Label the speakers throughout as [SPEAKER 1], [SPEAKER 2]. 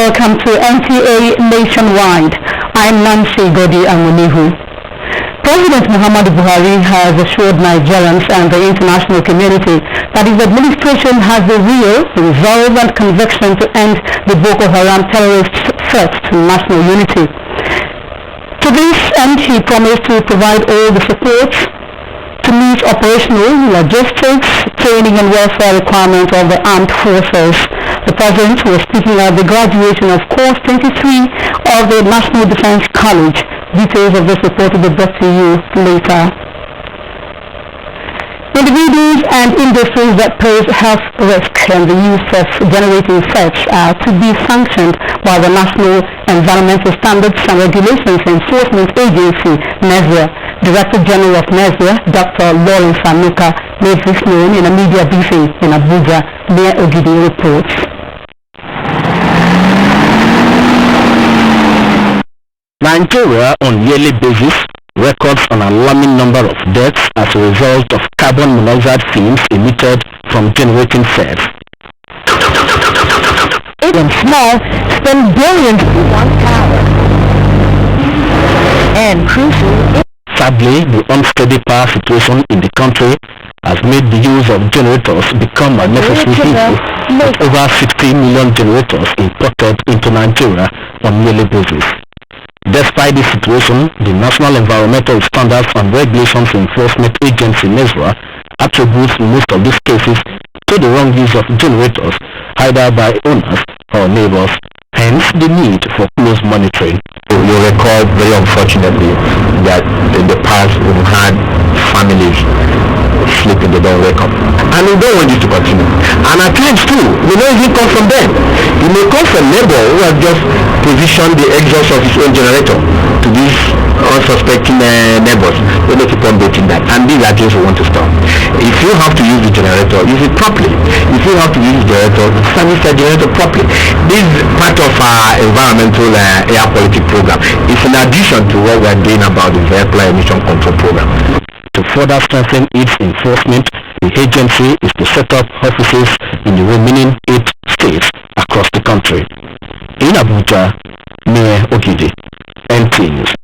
[SPEAKER 1] welcome to NTA Nationwide. I'm Nancy Godi Amunihu. President Muhammadu Buhari has assured Nigerians and the international community that his administration has the will, resolve and conviction to end the Boko Haram terrorist threat to national unity. To this end, he promised to provide all the support to meet operational, logistics, training and welfare requirements of the armed forces. The President was speaking at the graduation of Course 23 of the National Defense College. Details of this report will be brought to you later. Individuals and industries that pose health risk and the use of generating threats are to be sanctioned by the National Environmental Standards and Regulations Enforcement Agency, NESRA. Director General of NESRA, Dr. Lawrence Anuka, made this known in a media briefing in Abuja. Mayor Ogidi reports.
[SPEAKER 2] Nigeria, on yearly basis, records an alarming number of deaths as a result of carbon monoxide fumes emitted from generating sets.
[SPEAKER 1] Even small spend billions for one power. And crucial.
[SPEAKER 2] Sadly, the unsteady power situation in the country has made the use of generators become a necessary evil, with over 60 million generators imported into Nigeria on yearly basis. Despite this situation, the National Environmental Standards and Regulations Enforcement Agency NESRA attributes most of these cases to the wrong use of generators, either by owners or neighbors, hence the need for close monitoring.
[SPEAKER 3] You recall very unfortunately that in the past we've had families sleeping, they don't wake up. And we don't want this to continue. And at times too, we know it will come from them. It may come from neighbor who has just positioned the exhaust of his own generator to these unsuspecting neighbors. They may keep on beating that. And these are things we want to stop. If you have to use the generator, use it properly. If you have to use the generator, service the generator properly. This is part of our environmental air quality program. It's in addition to what we are doing about the vehicular emission control program.
[SPEAKER 2] To further strengthen its enforcement, the agency is to set up offices in the remaining 8 states across the country. In Abuja, Mayor Ogidi, NT News.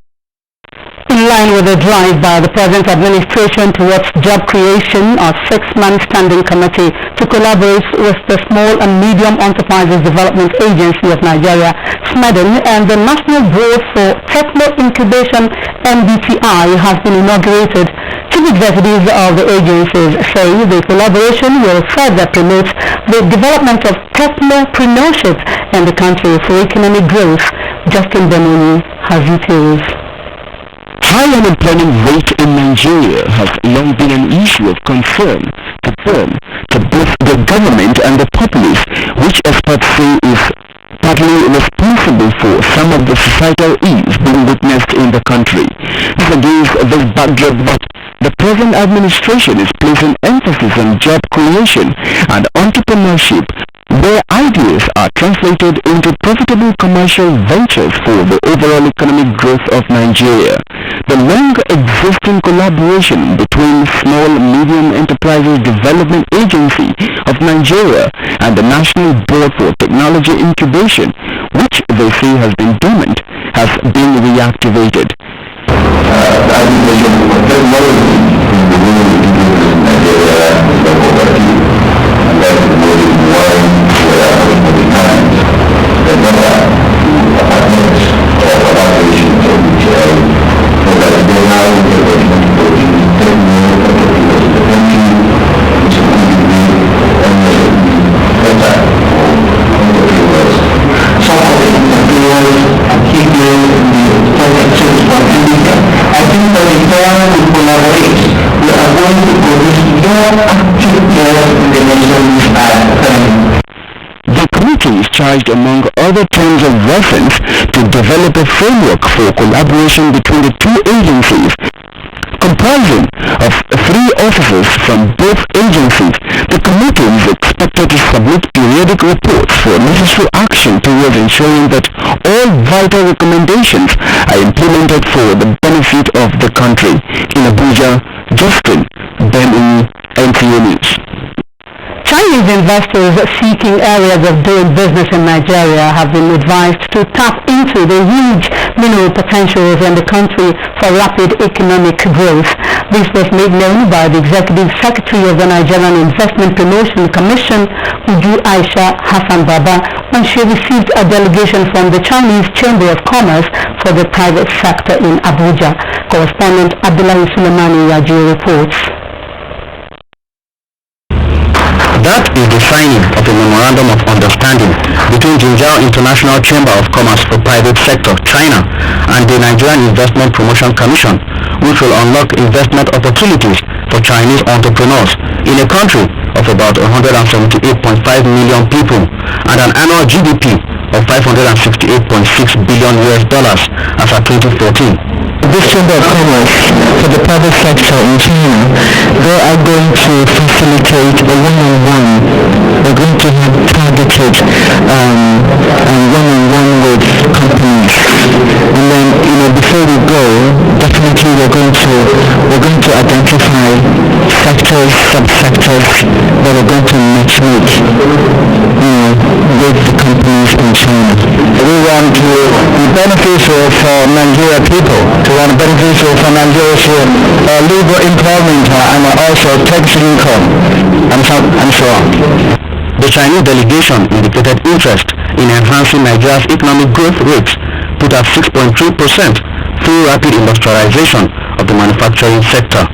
[SPEAKER 1] In line with the drive by the present administration towards job creation, a 6-man standing committee to collaborate with the Small and Medium Enterprises Development Agency of Nigeria, SMEDEN, and the National Board for Techno Incubation, NBTI, has been inaugurated. Chief executives of the agencies say the collaboration will further promote the development of technopreneurship in the country for economic growth. Justin Benoni has details.
[SPEAKER 2] High unemployment rate in Nigeria has long been an issue of concern to both the government and the populace, which experts say is partly responsible for some of the societal ills being witnessed in the country. It's against this backdrop that the present administration is placing emphasis on job creation and entrepreneurship, where ideas are translated into profitable commercial ventures for the overall economic growth of Nigeria. The long-existing collaboration between Small Medium Enterprises Development Agency of Nigeria and the National Board for Technology Incubation, which they say has been dormant, has been reactivated. The committee is charged, among other terms of reference, to develop a framework for collaboration between the two agencies, comprising of 3 officers from both agencies. The committee is expected to submit periodic reports for necessary action towards ensuring that all vital recommendations are implemented for the benefit of the country. In Abuja, Justin Ben, NTA News.
[SPEAKER 1] Chinese investors seeking areas of doing business in Nigeria have been advised to tap into the huge mineral potentials in the country for rapid economic growth. This was made known by the Executive Secretary of the Nigerian Investment Promotion Commission, Uju Aisha Hassan Baba, when she received a delegation from the Chinese Chamber of Commerce for the private sector in Abuja. Correspondent Abdullahi Suleimani Yaji reports.
[SPEAKER 2] That is the signing of a memorandum of understanding between Jinjiao International Chamber of Commerce for Private Sector, China, and the Nigerian Investment Promotion Commission, which will unlock investment opportunities for Chinese entrepreneurs in a country of about 178.5 million people and an annual GDP of $568.6 billion as of 2014.
[SPEAKER 4] This Chamber of Commerce for the private sector in China, they are going to facilitate a one-on-one. They're going to have targeted one-on-one with companies. And then, before we go, definitely we're going to identify sectors, subsectors that are going to matchmake, with the companies in China. We want to be beneficial for Nigeria people, to want beneficial for Nigeria's labor employment and also tax income, and so on.
[SPEAKER 2] The Chinese delegation indicated interest in enhancing Nigeria's economic growth rates, put at 6.3% through rapid industrialization of the manufacturing sector.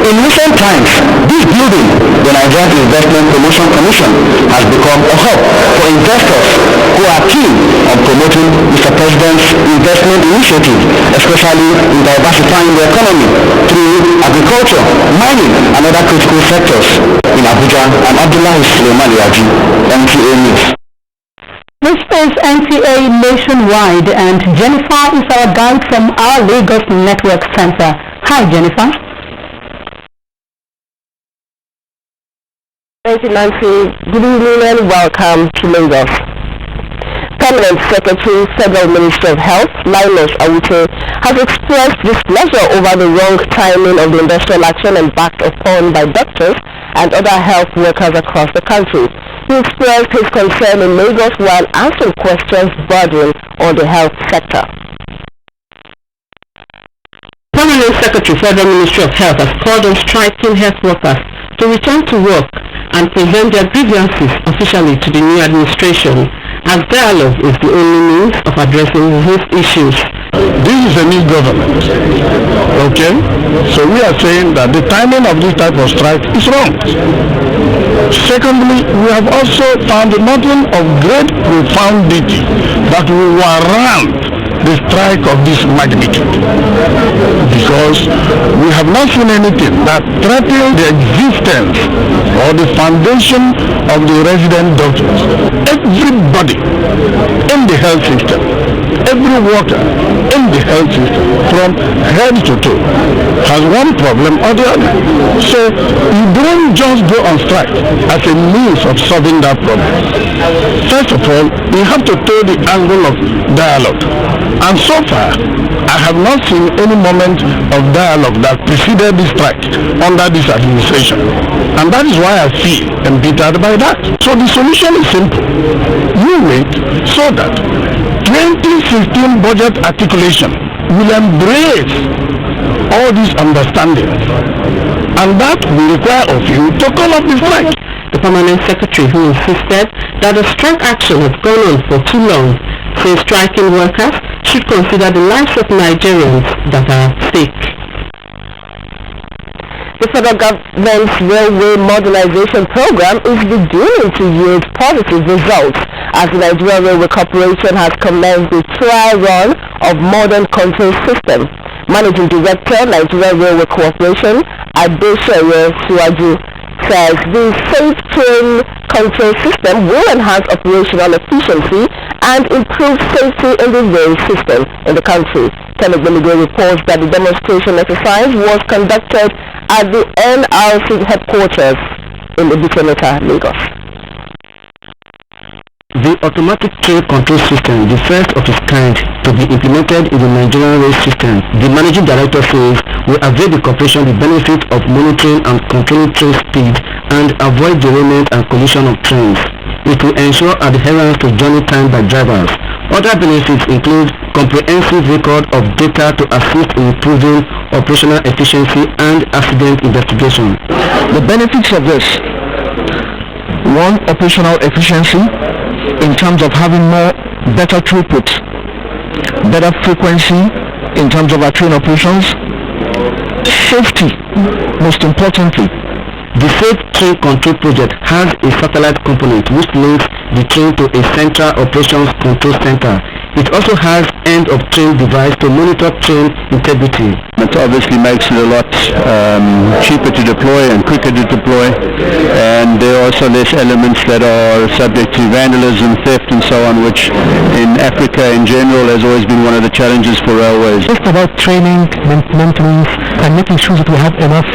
[SPEAKER 4] In recent times, this building, the Nigerian Investment Promotion Commission, has become a hub for investors who are keen on promoting Mr. President's investment initiative, especially in diversifying the economy through agriculture, mining, and other critical sectors. In Abuja, I'm Abdullahi Suleimani Yaji, NTA News.
[SPEAKER 1] This is NTA Nationwide, and Jennifer is our guide from our Lagos Network Center. Hi, Jennifer.
[SPEAKER 5] Thank you, Nancy. Good evening and welcome to Lagos. Permanent Secretary, Federal Ministry of Health, Linus Awute, has expressed displeasure over the wrong timing of the industrial action embarked upon by doctors and other health workers across the country. He expressed his concern in Lagos while answering questions bordering on the health sector.
[SPEAKER 1] Permanent Secretary, Federal Ministry of Health, has called on striking health workers to return to work and present their grievances officially to the new administration, as dialogue is the only means of addressing these issues.
[SPEAKER 6] This is a new government, okay? So we are saying that the timing of this type of strike is wrong. Secondly, we have also found nothing of great profundity that will warrant the strike of this magnitude, because we have not seen anything that threatens the existence or the foundation of the resident doctors. Everybody in the health system, every worker in the health system, from head to toe, has one problem or the other. So you don't just go on strike as a means of solving that problem. First of all, you have to take the angle of dialogue. And so far, I have not seen any moment of dialogue that preceded this strike under this administration. And that is why I feel embittered by that. So the solution is simple. You wait so that 2016 budget articulation will embrace all these understandings. And that will require of you to call off the strike.
[SPEAKER 1] The Permanent Secretary, who insisted that the strike action has gone on for too long, says striking workers should consider the lives of Nigerians that are at stake.
[SPEAKER 5] The federal government's railway modernization program is beginning to yield positive results, as the Nigerian Railway Corporation has commenced the trial run of modern control system. Managing Director, Nigerian Railway Corporation, Adeseye Suwaju, says the safe train control system will enhance operational efficiency and improve safety in the rail system in the country. Telegram reports that the demonstration exercise was conducted at the NRC headquarters in Abuja, Lagos.
[SPEAKER 2] The automatic train control system, the first of its kind to be implemented in the Nigerian rail system, the managing director says, will avail the corporation the benefit of monitoring and controlling train speed and avoid derailment and collision of trains. It will ensure adherence to journey time by drivers. Other benefits include comprehensive record of data to assist in improving operational efficiency and accident investigation.
[SPEAKER 6] The benefits of this: one, operational efficiency in terms of having better throughput, better frequency in terms of our train operations, safety, most importantly.
[SPEAKER 2] The Safe Train Control Project has a satellite component which links the train to a central operations control center. It also has end-of-train device to monitor train integrity.
[SPEAKER 3] It obviously makes it a lot cheaper to deploy and quicker to deploy, and there are also less elements that are subject to vandalism, theft and so on, which in Africa in general has always been one of the challenges for railways.
[SPEAKER 4] Just about training, maintenance, and making sure that we have enough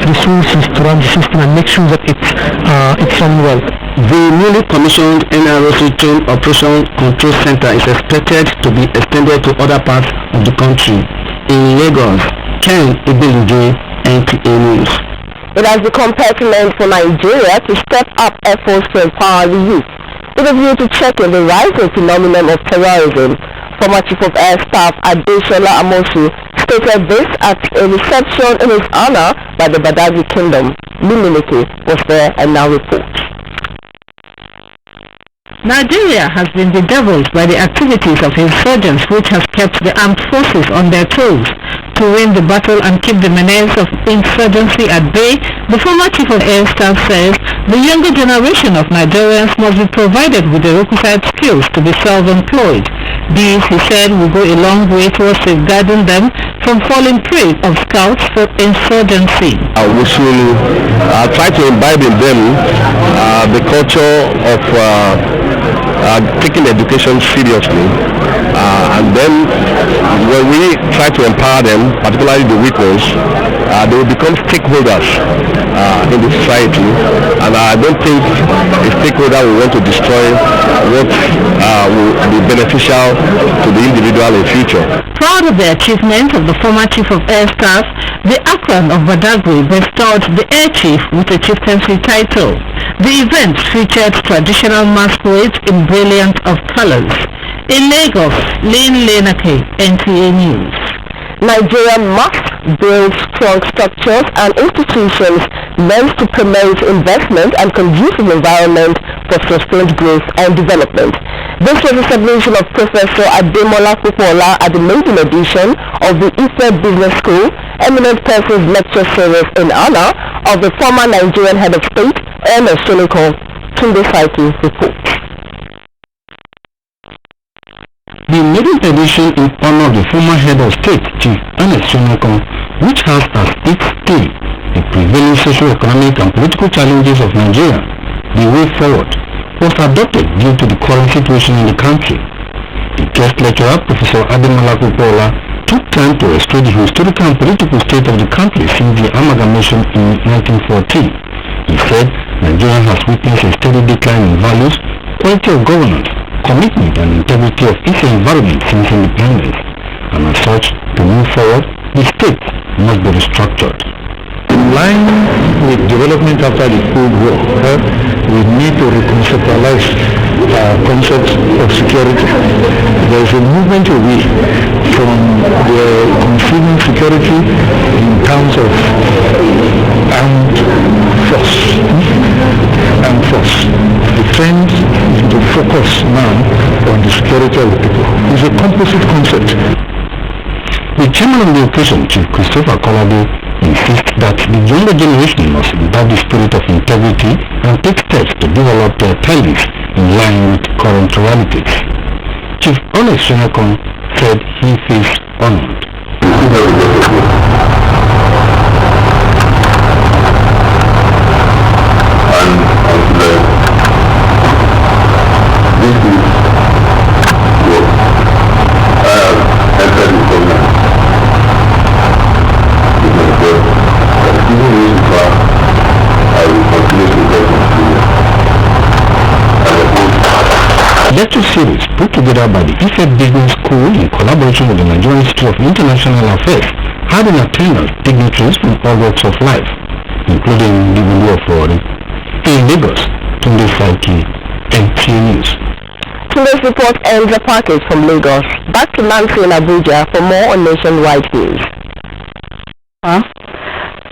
[SPEAKER 4] resources to run the system and make sure that it's running well.
[SPEAKER 2] The newly commissioned NROC Train Operation Control Center is expected to be extended to other parts of the country. In Lagos, Ken Ibelude, NTA News.
[SPEAKER 5] It has become pertinent for Nigeria to step up efforts to empower the youth, with a view to checking the rising phenomenon of terrorism. Former Chief of Air Staff Adesola Amosu stated this at a reception in his honor by the Badagry Kingdom. Luminike was there and now reports.
[SPEAKER 1] Nigeria has been bedeviled by the activities of insurgents which has kept the armed forces on their toes. To win the battle and keep the menace of insurgency at bay, the former Chief of Air Staff says the younger generation of Nigerians must be provided with the requisite skills to be self-employed. These, he said, will go a long way towards safeguarding them from falling prey of scouts for insurgency.
[SPEAKER 3] We should try to imbibe in them the culture of taking education seriously, and then when we try to empower them, particularly the weak ones, they will become stakeholders in the society, and I don't think a stakeholder will want to destroy what will be beneficial to the individual in future.
[SPEAKER 1] Proud of the achievement of the former Chief of Air Staff, the Akran of Badagry bestowed the Air Chief with a chieftaincy title. The event featured traditional masquerades in brilliant of colors. In Lagos, Lane Lenake, NTA News.
[SPEAKER 5] Nigeria must build strong structures and institutions meant to promote investment and conducive environment for sustained growth and development. This was a submission of Professor Ademola Popola at the maiden edition of the Ife Business School Eminent Persons Lecture Series in honor of the former Nigerian Head of State, Ernest Shonekan. Tunde Saiki reports.
[SPEAKER 2] The maiden edition in honor of the former head of state, Chief Ernest Shonekan, which has as its theme the prevailing socio-economic and political challenges of Nigeria, the way forward, was adopted due to the current situation in the country. The guest lecturer, Professor Ademola Popola, took time to illustrate the historical and political state of the country since the amalgamation in 1914. He said Nigeria has witnessed a steady decline in values, quality of governance, commitment and integrity of its environment since independence, and as such, to move forward, the state must be restructured.
[SPEAKER 6] In line with development after the Cold War, we need to reconceptualize concepts of security. There is a movement away from the conceiving security in terms of armed force. The trend is to focus now on the security of the people. It's a composite concept.
[SPEAKER 2] The chairman of the occasion, Chief Christopher Kolabi, insists that the younger generation must imbibe the spirit of integrity and take steps to develop their talents in line with current realities. Chief Ernest Shonekan said he feels honored. Lecture series put together by the Ife Business School in collaboration with the Nigerian Institute of International Affairs had in attendance dignitaries from all walks of life.
[SPEAKER 3] including the Wulu of Wari. In Lagos, Tunde Falki, NTA News.
[SPEAKER 5] Today's report ends the package from Lagos. Back to Nancy in Abuja for more on nationwide news.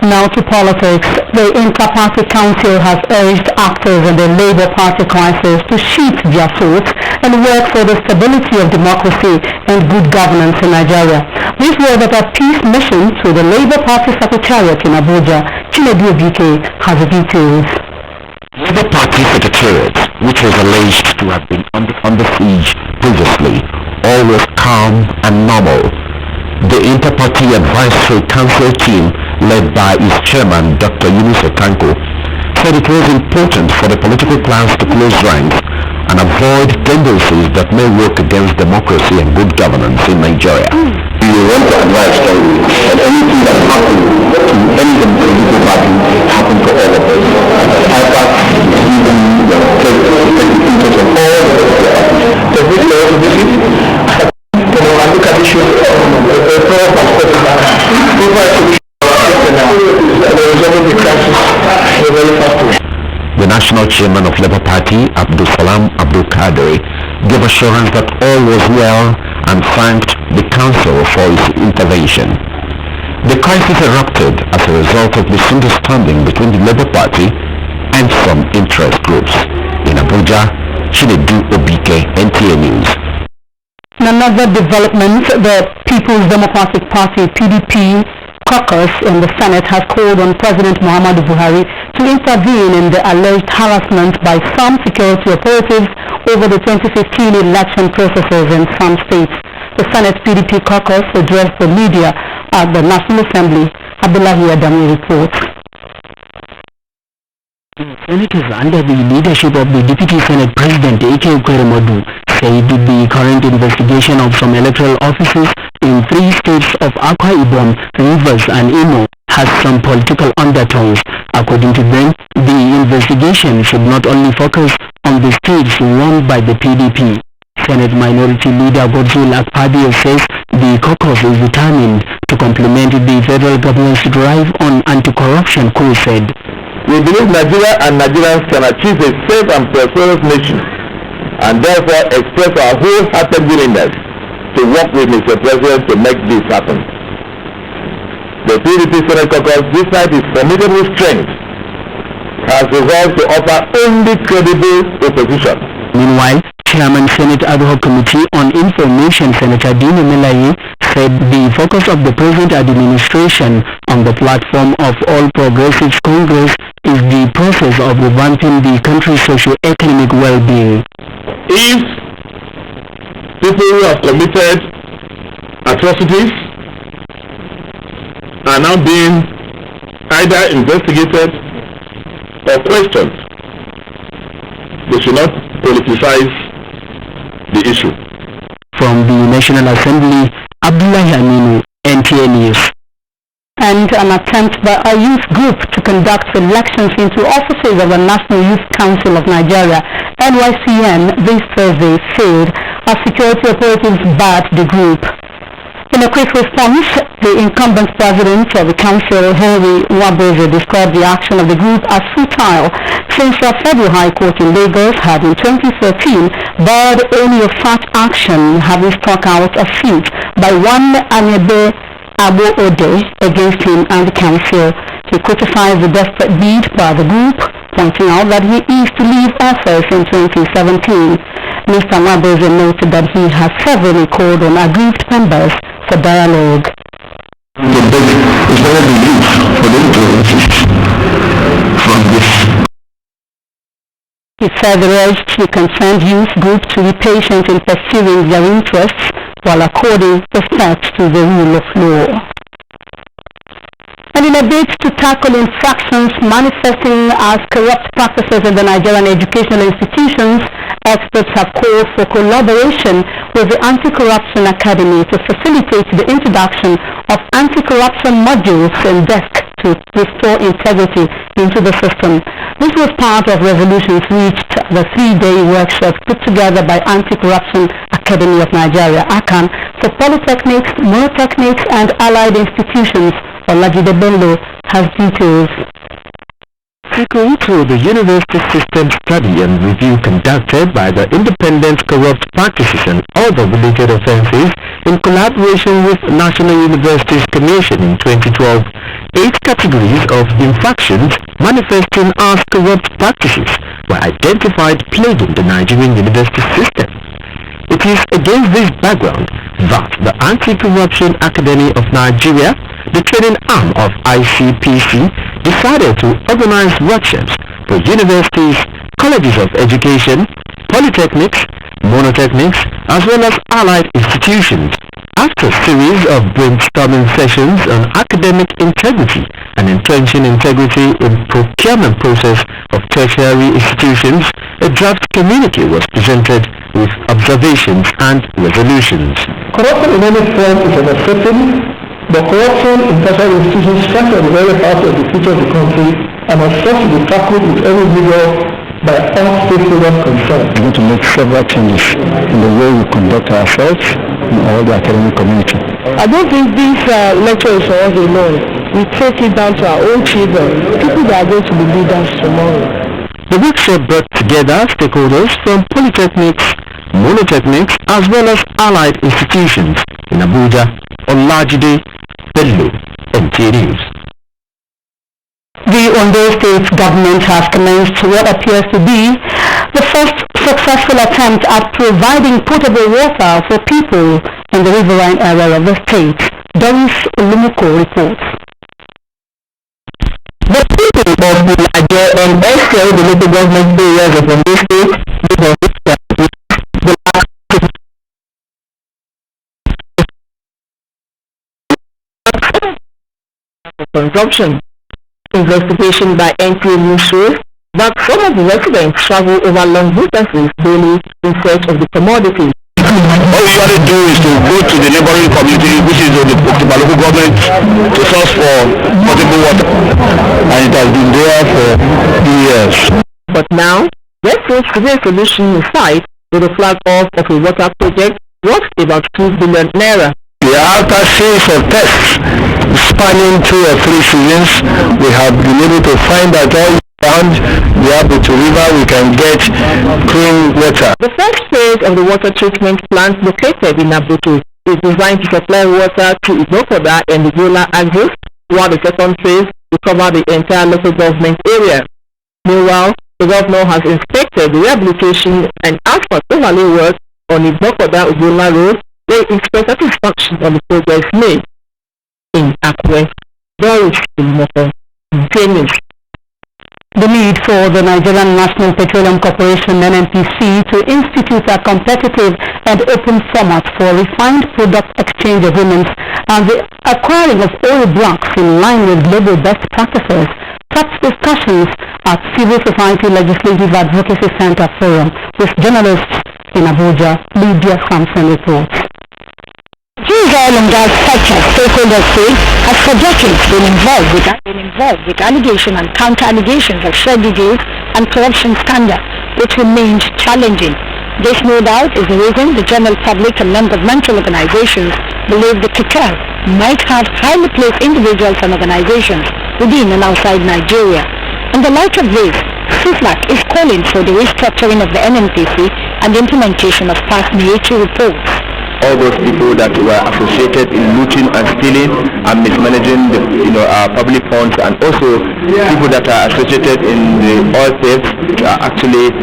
[SPEAKER 1] Now to politics. The Inter-Party Council has urged actors in the Labour Party crisis to sheath their swords and work for the stability of democracy and good governance in Nigeria. This was at a peace mission to the Labour Party Secretariat in Abuja. Chinedu Obike has the details.
[SPEAKER 2] Labour Party Secretariat, which was alleged to have been under siege previously, always calm and normal. The Inter-Party Advisory Council team, led by its chairman, Dr. Yunus Okanko, said it was important for the political class to close ranks and avoid tendencies that may work against democracy and good governance in Nigeria.
[SPEAKER 3] We want to advise strongly that anything that happens to any political party happens to all of us. IPAC even take the interest of all the political parties. So which we also visit, and look at issues The national chairman of Labour Party, Abdul Salam Abdul Kadri, gave assurance that all was well and thanked the council for its intervention. The crisis erupted as a result of misunderstanding between the Labour Party and some interest groups. In Abuja, Chinedu Obike, NTA News.
[SPEAKER 1] In another development, the People's Democratic Party (PDP) caucus in the Senate has called on President Muhammadu Buhari to intervene in the alleged harassment by some security operatives over the 2015 election processes in some states. The Senate PDP caucus addressed the media at the National Assembly. Abdullahi Adami reports.
[SPEAKER 7] Senators under the leadership of the Deputy Senate President A.K. Ukweremodu said the current investigation of some electoral offices in 3 states of Akwa Ibom, Rivers and Imo has some political undertones. According to them, the investigation should not only focus on the states run by the PDP. Senate Minority Leader Godzul Akpabio says the caucus is determined to complement the federal government's drive on anti-corruption crusade.
[SPEAKER 3] We believe Nigeria and Nigerians can achieve a safe and prosperous nation, and therefore express our wholehearted willingness to work with Mr. President to make this happen. The PDP Senate caucus, despite its formidable strength, has resolved to offer only credible opposition.
[SPEAKER 7] Meanwhile, Chairman Senate Ad Hoc Committee on Information Senator Dino Melaye said the focus of the present administration on the platform of All Progressives Congress is the process of revamping the country's socio-economic well-being.
[SPEAKER 3] If people who have committed atrocities are now being either investigated or questioned, they should not politicize the issue.
[SPEAKER 7] From the National Assembly, Abdullahi Aminu, NTA News.
[SPEAKER 1] And an attempt by a youth group to conduct elections into offices of the National Youth Council of Nigeria, NYCN, this Thursday failed as security operatives barred the group. In a quick response, the incumbent president of the council, Henry Nwabueze, described the action of the group as futile since the Federal High Court in Lagos had in 2013 barred any of such action, having struck out a suit by one Anyebe Abu Ode against him and the council. He criticized the desperate bid by the group, pointing out that he is to leave office in 2017. Mr. Nwabueze noted that he has severally called on aggrieved members for dialogue.
[SPEAKER 3] The budget is very relief for them to resist from this.
[SPEAKER 1] He further urged the concerned youth group to be patient in pursuing their interests while according respect to the rule of law. And in a bid to tackle infractions manifesting as corrupt practices in the Nigerian educational institutions, experts have called for collaboration with the Anti-Corruption Academy to facilitate the introduction of anti-corruption modules in desk to restore integrity into the system. This was part of resolutions reached at the 3-day workshop put together by Anti-Corruption Academy of Nigeria, ACAN, for polytechnics, monotechnics and allied institutions. Olajide Bello has details.
[SPEAKER 2] Sequel to the university system study and review conducted by the Independent Corrupt Practices and Other Related Offences in collaboration with National Universities Commission in 2012, 8 categories of infractions manifesting as corrupt practices were identified plaguing the Nigerian university system. It is against this background that the Anti-Corruption Academy of Nigeria, the training arm of ICPC, decided to organize workshops for universities, colleges of education, polytechnics, monotechnics, as well as allied institutions. After a series of brainstorming sessions on academic integrity and entrenching integrity in procurement process of tertiary institutions, a draft communique was presented with observations and resolutions.
[SPEAKER 8] Corruption in any form is unacceptable, but corruption in tertiary institutions strikes at the very heart of the future of the country and must first be tackled with every vigor by all stakeholders concerned.
[SPEAKER 4] We're going to make several changes in the way we conduct ourselves in all the academic community.
[SPEAKER 5] I don't think this lecture is for us alone. We take it down to our own children, people that are going to be leaders tomorrow.
[SPEAKER 2] The workshop brought together stakeholders from polytechnics, monotechnics, as well as allied institutions in Abuja, Olajide, Bello, and News.
[SPEAKER 1] The Ondo State government has commenced what appears to be the first successful attempt at providing potable water for people in the riverine area of the state. Doris Olumuko reports.
[SPEAKER 5] The people of the Nigeria and elsewhere the local government areas of Ondo State consumption. Investigation by NTA News shows that some of the residents travel over long distances daily in search of the commodity.
[SPEAKER 6] All we got to do is to go to the neighboring community, which is the local government, to source for potable water. And it has been there for years.
[SPEAKER 5] But now, there seems to be a solution in sight with the flag off of a water project worth about 2 billion naira.
[SPEAKER 6] After a series of tests spanning 2 or 3 seasons, we have been able to find that all around the Abuja River we can get clean water.
[SPEAKER 5] The first phase of the water treatment plant located in Abuja is designed to supply water to Ibokoda and the Gola axis, while the second phase will cover the entire local government area. Meanwhile, the governor has inspected the rehabilitation and asphalt overlay work on Ibokoda Gola Road. They express satisfaction on the progress made in Akwe. Doris Olumuko continues.
[SPEAKER 1] The need for the Nigerian National Petroleum Corporation (NNPC) to institute a competitive and open format for refined product exchange agreements and the acquiring of oil blocks in line with global best practices topped discussions at Civil Society Legislative Advocacy Center Forum with journalists in Abuja. Lydia Sampson reports.
[SPEAKER 9] These oil and gas sector stakeholders say has for decades been involved with allegation and counter-allegations of shortages and corruption scandals, which remains challenging. This, no doubt, is the reason the general public and non-governmental organizations believe the cartel might have highly placed individuals and organizations within and outside Nigeria. In the light of this, CISLAC is calling for the restructuring of the NNPC and the implementation of past military reports.
[SPEAKER 3] All those people that were associated in looting and stealing and mismanaging the public funds, and also people that are associated in the oil theft are actually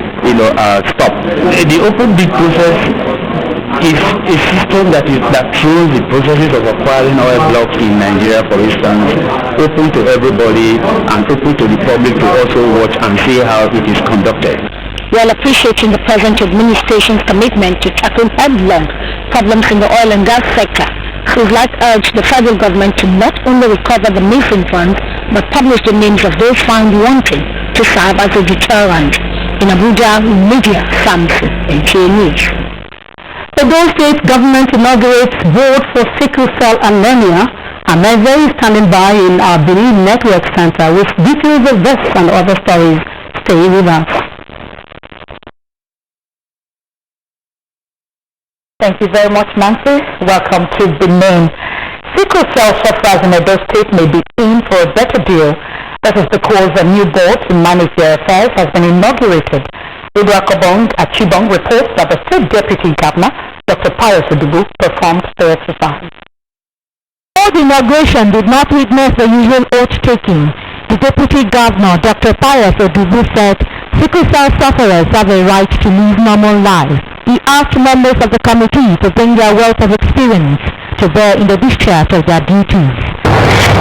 [SPEAKER 3] stopped.
[SPEAKER 4] The open bid process is a system that throws the processes of acquiring oil blocks in Nigeria, for instance, open to everybody and open to the public to also watch and see how it is conducted.
[SPEAKER 9] While appreciating the present administration's commitment to tackle headlong problems in the oil and gas sector, CISLAC urged the federal government to not only recover the missing funds, but publish the names of those found wanting to serve as a deterrent. In Abuja, Lydia Sampson, NTA News.
[SPEAKER 1] The Edo State government inaugurates board for sickle cell anemia. Ameze is standing by in our Benin Network Center with details of this and other stories. Stay with us.
[SPEAKER 10] Thank you very much, Nancy. Welcome to Benin. Sickle cell sufferers in Edo State may be in for a better deal That is because a new board to manage their affairs has been inaugurated. Abuja Achibong reports that the State Deputy Governor, Dr. Pius Odubu, performed the exercise.
[SPEAKER 9] Though the inauguration did not witness the usual oath-taking, the Deputy Governor, Dr. Pius Odubu, said sickle cell sufferers have a right to live normal lives. He asked members of the committee to bring their wealth of experience to bear in the discharge of their duties.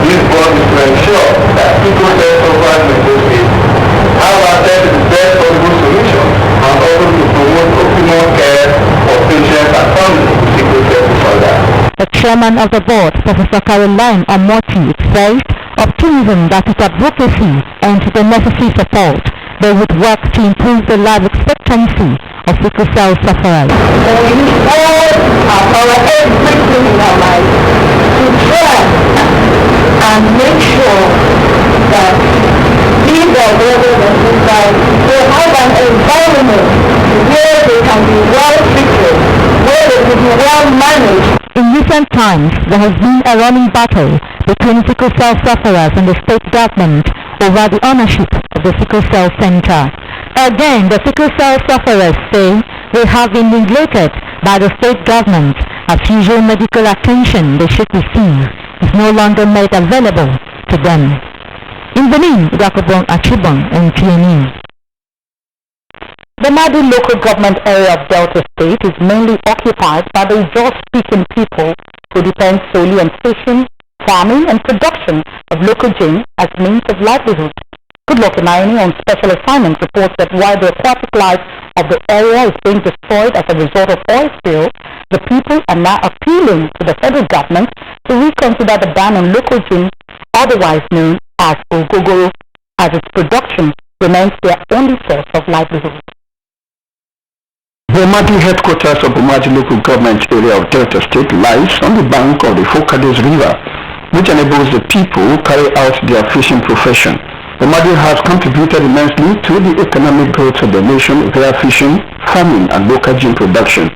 [SPEAKER 8] This board is to ensure that sickle cell sufferers negotiate have access to the best possible solution and also to promote optimal care for patients and families with sickle cell disorder.
[SPEAKER 9] The chairman of the board, Professor Caroline Amoti, expressed optimism that with advocacy and the necessary support, they would work to improve the life expectancy of sickle cell sufferers.
[SPEAKER 8] We use all our power, everything in our life to try and make sure that these are brothers and sisters, they have an environment where they can be well treated, where they can be well managed.
[SPEAKER 9] In recent times, there has been a running battle between sickle cell sufferers and the state government over the ownership of the sickle cell center. Again, the sickle cell sufferers say they have been neglected by the state government as usual medical attention they should receive is no longer made available to them. In Benin, Achibong, NTNU.
[SPEAKER 10] The Madu local government area of Delta State is mainly occupied by the Ijaw-speaking people who depend solely on fishing, farming and production of local gin as means of livelihood. Goodluck Inaini on special assignment reports that while the aquatic life of the area is being destroyed as a result of oil spill, the people are now appealing to the federal government to reconsider the ban on local gin, otherwise known as Ogogoro, as its production remains their only source of livelihood.
[SPEAKER 6] The Bomadi headquarters of Bomadi local government area of Delta State lies on the bank of the Focades River, which enables the people to carry out their fishing profession. Bomadi has contributed immensely to the economic growth of the nation via fishing, farming and local gin production.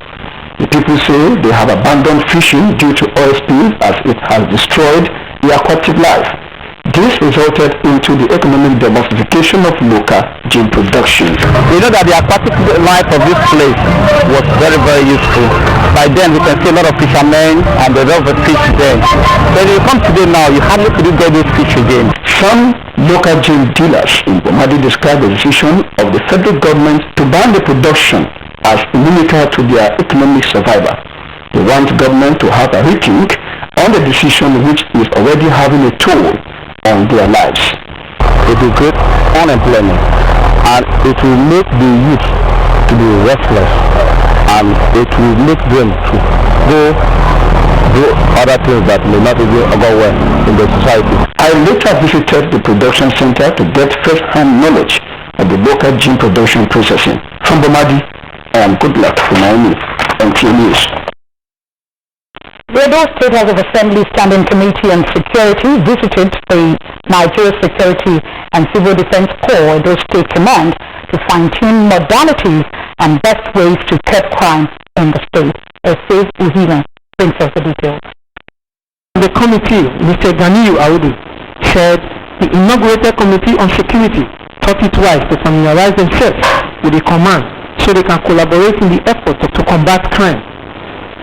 [SPEAKER 6] The people say they have abandoned fishing due to oil spill as it has destroyed the aquatic life. This resulted into the economic diversification of local gin production.
[SPEAKER 3] We know that the aquatic life of this place was very, very useful. By then we can see a lot of fishermen and they love the fish then. When you come today now, you hardly could get those fish again.
[SPEAKER 6] Some local gin dealers in Bomadi describe the decision of the federal government to ban the production as inimical to their economic survival. They want government to have a rethink on the decision which is already having a toll on their lives.
[SPEAKER 3] It will create unemployment and it will make the youth to be restless and it will make them to go do other things that may not even go well in the society.
[SPEAKER 6] I later visited the production center to get first-hand knowledge of the local gin production processing. From Bomadi, I am Goodluck Inaini, NTNU.
[SPEAKER 10] The Edo State House of Assembly Standing Committee on Security visited the Nigeria Security and Civil Defense Corps Edo State Command to fine-tune modalities and best ways to curb crime in the state. S.A. Uhima brings us the details.
[SPEAKER 8] The committee, Mr. Ganiyu Audu, said the inaugurated Committee on Security thought it wise to familiarize themselves with the command so they can collaborate in the effort to combat crime.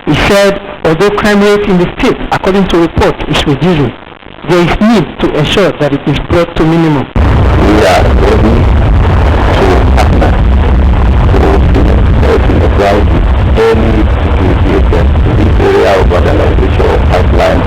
[SPEAKER 8] He said, although crime rate in the state, according to report, is reducing, there is need to ensure that it is brought to minimum.
[SPEAKER 3] We are ready to partner to provide any security agent in this area of organization of pipeline.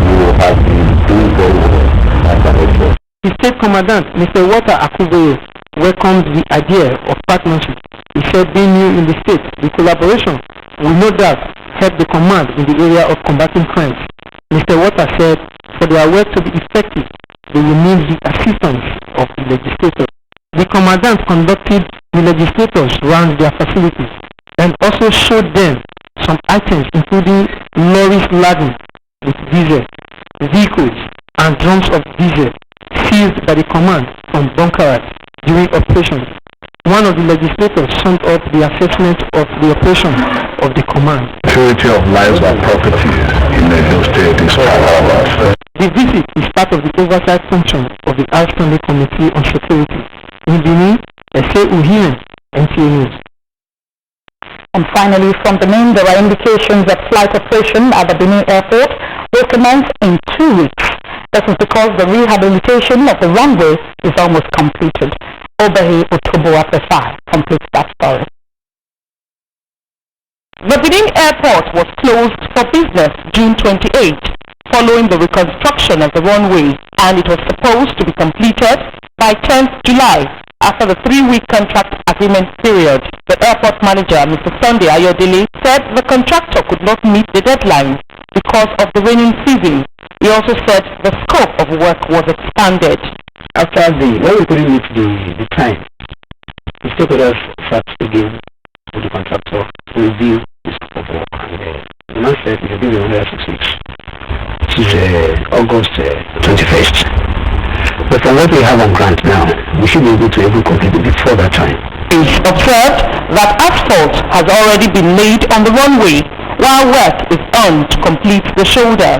[SPEAKER 3] You have been doing very well as an agent.
[SPEAKER 8] The state commandant, Mr. Walter Akubeye, welcomed the idea of partnership. He said, being new in the state, the collaboration will no doubt help the command in the area of combating crimes. Mr. Water said, for their work to be effective, they will need the assistance of the legislators. The commandant conducted the legislators around their facilities and also showed them some items including lorries laden with diesel, vehicles and drums of diesel seized by the command from bunkers during operations. One of the legislators summed up the assessment of the operation of the command.
[SPEAKER 6] Security of lives and property in the Edo State is paramount.
[SPEAKER 8] The visit is part of the oversight function of the Outstanding Committee on Security in Benin, Uhien, NTA News.
[SPEAKER 10] And finally, from Benin, there are indications that flight operation at the Benin airport will commence in 2 weeks. This is because the rehabilitation of the runway is almost completed. Obahi Otobo Apesai completes that story.
[SPEAKER 5] The Benin airport was closed for business June 28, following the reconstruction of the runway, and it was supposed to be completed by 10th July after the 3-week contract agreement period. The airport manager, Mr. Sunday Ayodele, said the contractor could not meet the deadline because of the raining season. He also said the scope of work was expanded.
[SPEAKER 7] After when we couldn't meet the time, the stakeholders sat again with the contractor to review the scope of work, and the man said it will be another 6 weeks. This is August 21st. But from what we have on grant now, we should be able to complete it before that time.
[SPEAKER 5] It's observed that asphalt has already been laid on the runway, while work is on to complete the shoulder.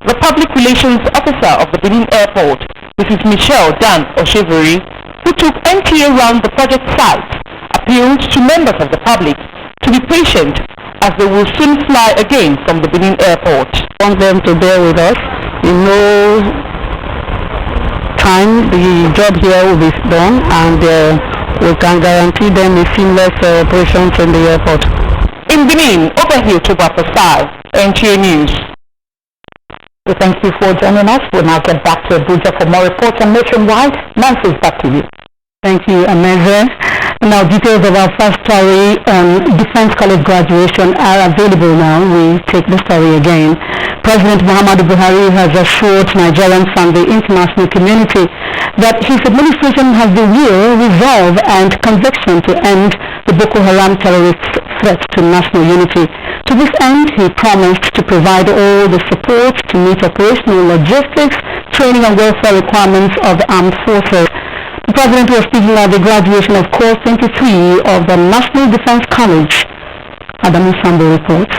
[SPEAKER 5] The Public Relations Officer of the Benin Airport, Mrs. Michelle Dan Osheveri, who took NTA around the project site, appealed to members of the public to be patient as they will soon fly again from the Benin Airport.
[SPEAKER 1] I want them to bear with us. In no time, the job here will be done, and we can guarantee them a seamless operations in the airport.
[SPEAKER 5] In Benin, Obahi Otobo Apesai, NTA News.
[SPEAKER 10] We thank you for joining us. We'll now get back to Abuja for more reports on Nationwide. Nancy, back to you.
[SPEAKER 1] Thank you, Ameze. Now, details of our first story on Defense College graduation are available now. We take the story again. President Muhammadu Buhari has assured Nigerians and the international community that his administration has the will, resolve, and conviction to end the Boko Haram terrorist threat to national unity. To this end, he promised to provide all the support to meet operational logistics, training, and welfare requirements of the armed forces. The President was speaking at the graduation of Course 23 of the National Defense College. Adamu Sambo reports.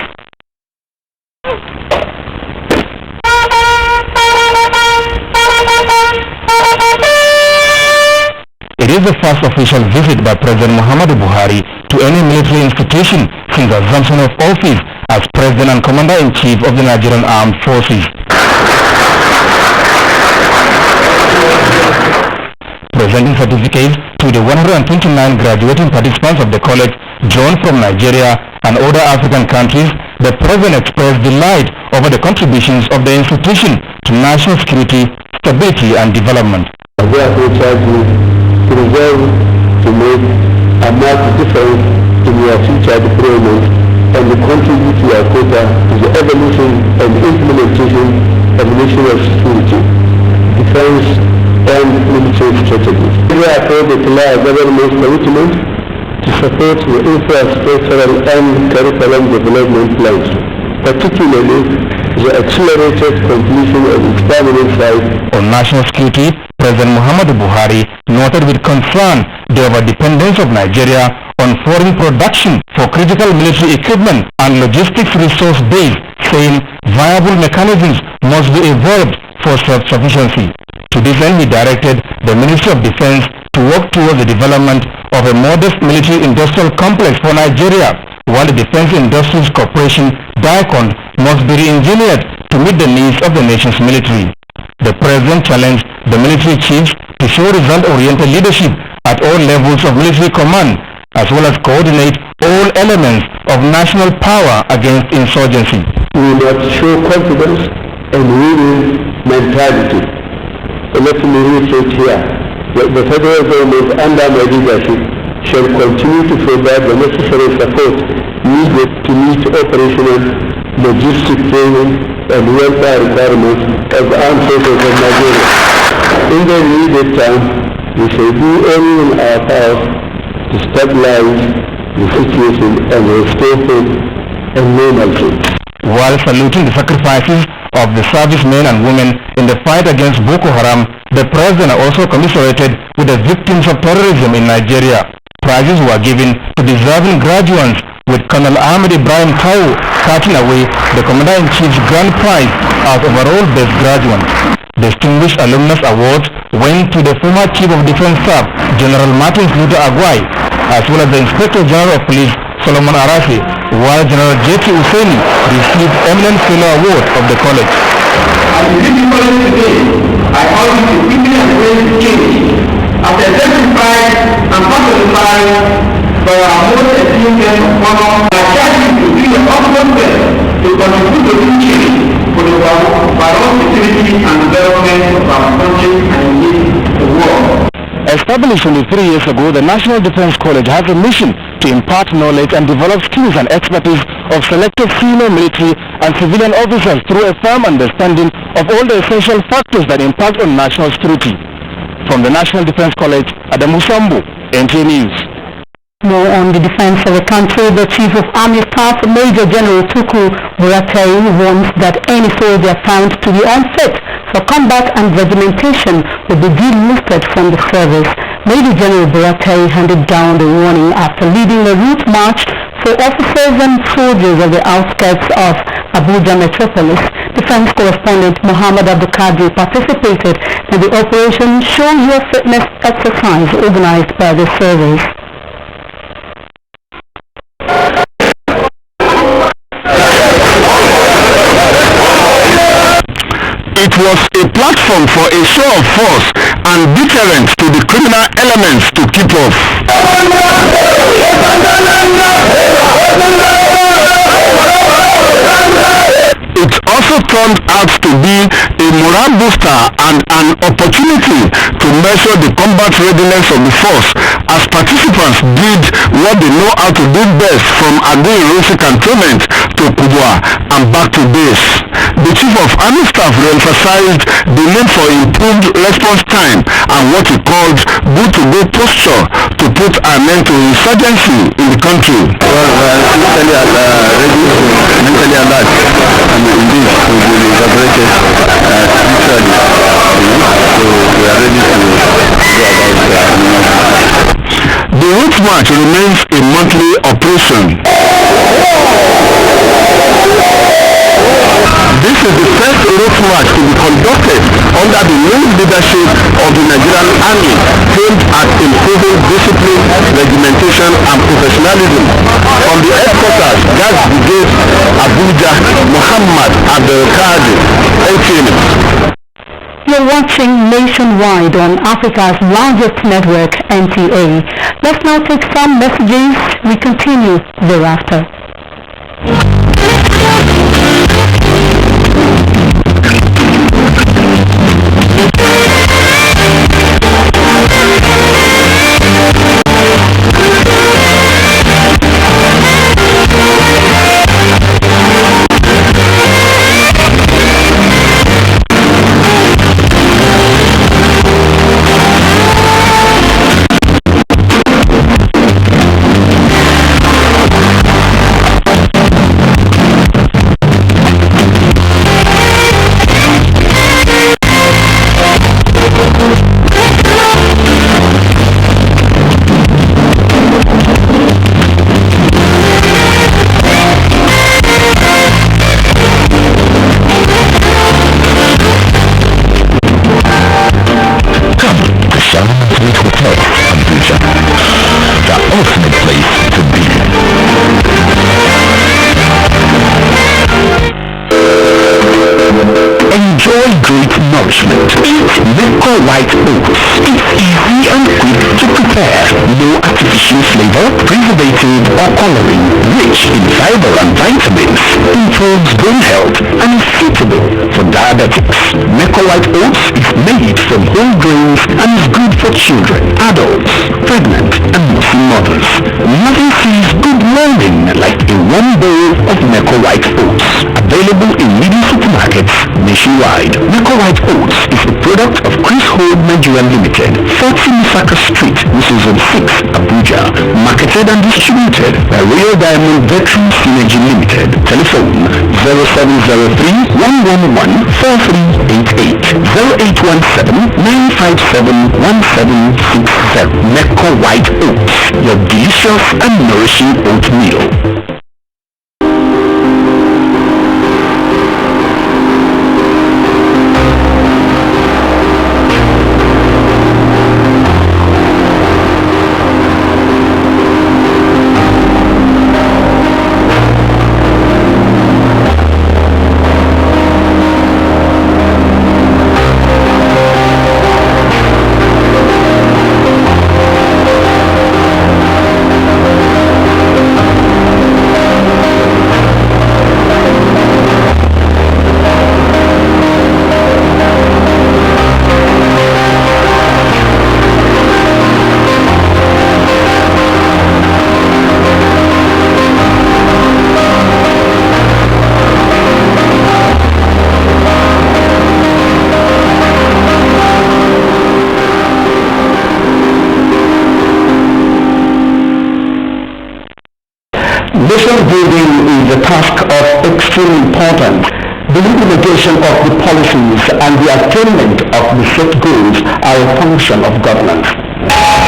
[SPEAKER 2] It is the first official visit by President Muhammadu Buhari to any military institution since the assumption of office as President and Commander-in-Chief of the Nigerian Armed Forces. Presenting certificates to the 129 graduating participants of the college drawn from Nigeria and other African countries, the President expressed delight over the contributions of the institution to national security, stability and development.
[SPEAKER 8] We are to preserve, to make a marked difference in your future deployment and to contribute to your quota to the evolution and implementation of national security, defense and military strategies. We are proud to declare government's commitment to support the infrastructural and curriculum development plans, particularly the accelerated completion of its permanent site.
[SPEAKER 2] On national security, President Muhammadu Buhari noted with concern the overdependence of Nigeria on foreign production for critical military equipment and logistics resource base, saying viable mechanisms must be evolved for self-sufficiency. To this end, he directed the Ministry of Defense to work towards the development of a modest military-industrial complex for Nigeria, while the Defense Industries Corporation, DICON, must be re-engineered to meet the needs of the nation's military. The President challenged the military chiefs to show result-oriented leadership at all levels of military command, as well as coordinate all elements of national power against insurgency.
[SPEAKER 8] We must show confidence and winning mentality. Let me reiterate here that the federal government under my leadership shall continue to provide the necessary support needed to meet operational, logistic training and welfare requirements of the armed forces of Nigeria. In the immediate time, we shall do all in our power to stabilize the situation and restore hope and normalcy.
[SPEAKER 2] While saluting the sacrifices of the servicemen and women in the fight against Boko Haram, the President also commiserated with the victims of terrorism in Nigeria. Prizes were given to deserving graduates
[SPEAKER 6] with Colonel Ahmed Ibrahim Tau starting away the Commander-in-Chief's grand prize as overall best graduate. Distinguished Alumnus Award went to the former Chief of Defense Staff, General Martin Luther Agwai, as well as the Inspector General of Police, Solomon Arafi, while General J.T. Useni received Eminent Fellow Award of the college.
[SPEAKER 11] As the city college today, I urge you to quickly embrace change. As exemplified and personified by our most esteemed guest of honor, I charge you to do your utmost best to contribute to this change for the overall security and development of our country and indeed the world.
[SPEAKER 6] Established only 3 years ago, the National Defense College has a mission to impart knowledge and develop skills and expertise of selected senior military and civilian officers through a firm understanding of all the essential factors that impact on national security. From the National Defense College, Adamu Sambu, NTA News.
[SPEAKER 1] More on the defense of the country, the Chief of Army Staff, Major General Tuku Buratai, warns that any soldier found to be unfit for combat and regimentation will be delisted from the service. Major General Buratai handed down the warning after leading a route march for officers and soldiers of the outskirts of Abuja metropolis. Defense correspondent Muhammad Abdulkadir participated in the Operation Show Your Fitness exercise organized by the service.
[SPEAKER 2] It was a platform for a show of force and deterrence to the criminal elements to keep off. It also turned out to be a morale booster and an opportunity to measure the combat readiness of the force as participants did what they know how to do best, from Ado-Irosi cantonment to Kubwa and back to base. The Chief of Army Staff re-emphasized the need for improved response time and what he called good-to-go posture to put an end to insurgency in the country.
[SPEAKER 3] Mentally alert and indeed to be evacuated spiritually. So we are ready to go about
[SPEAKER 2] The route march remains a monthly operation. This is the first route march to be conducted under the new leadership of the Nigerian Army, aimed at improving discipline, regimentation and professionalism. From the headquarters, Gas Brigade, Abuja, Muhammad Abdulkadir, NTA.
[SPEAKER 1] You're watching Nationwide on Africa's largest network, NTA. Let's now take some messages. We continue thereafter.
[SPEAKER 2] Abuja, the ultimate place to be. Enjoy great nourishment. Eat Meko White Oats. It's easy and quick to prepare. No artificial flavor, preservative or coloring. Rich in fiber and vitamins. Improves bone health and is suitable for diabetics. Meko White Oats is made from whole grains and is good for children, adults, pregnant and nursing mothers. Nothing says good morning like a warm bowl of Meko White Oats. Available in leading supermarkets nationwide. Meko White Oats is a product of Chris Hold Nigerian Limited, 40 Misaka Street, Zone 6, Abuja. Marketed and distributed by Royal Diamond Veteran Synergy Limited. Telephone 0703 111 4388 0817 957 1760. Meko White Oats, your delicious and nourishing oatmeal.
[SPEAKER 8] Nation building is a task of extreme importance. The implementation of the policies and the attainment of the set goals are a function of governance.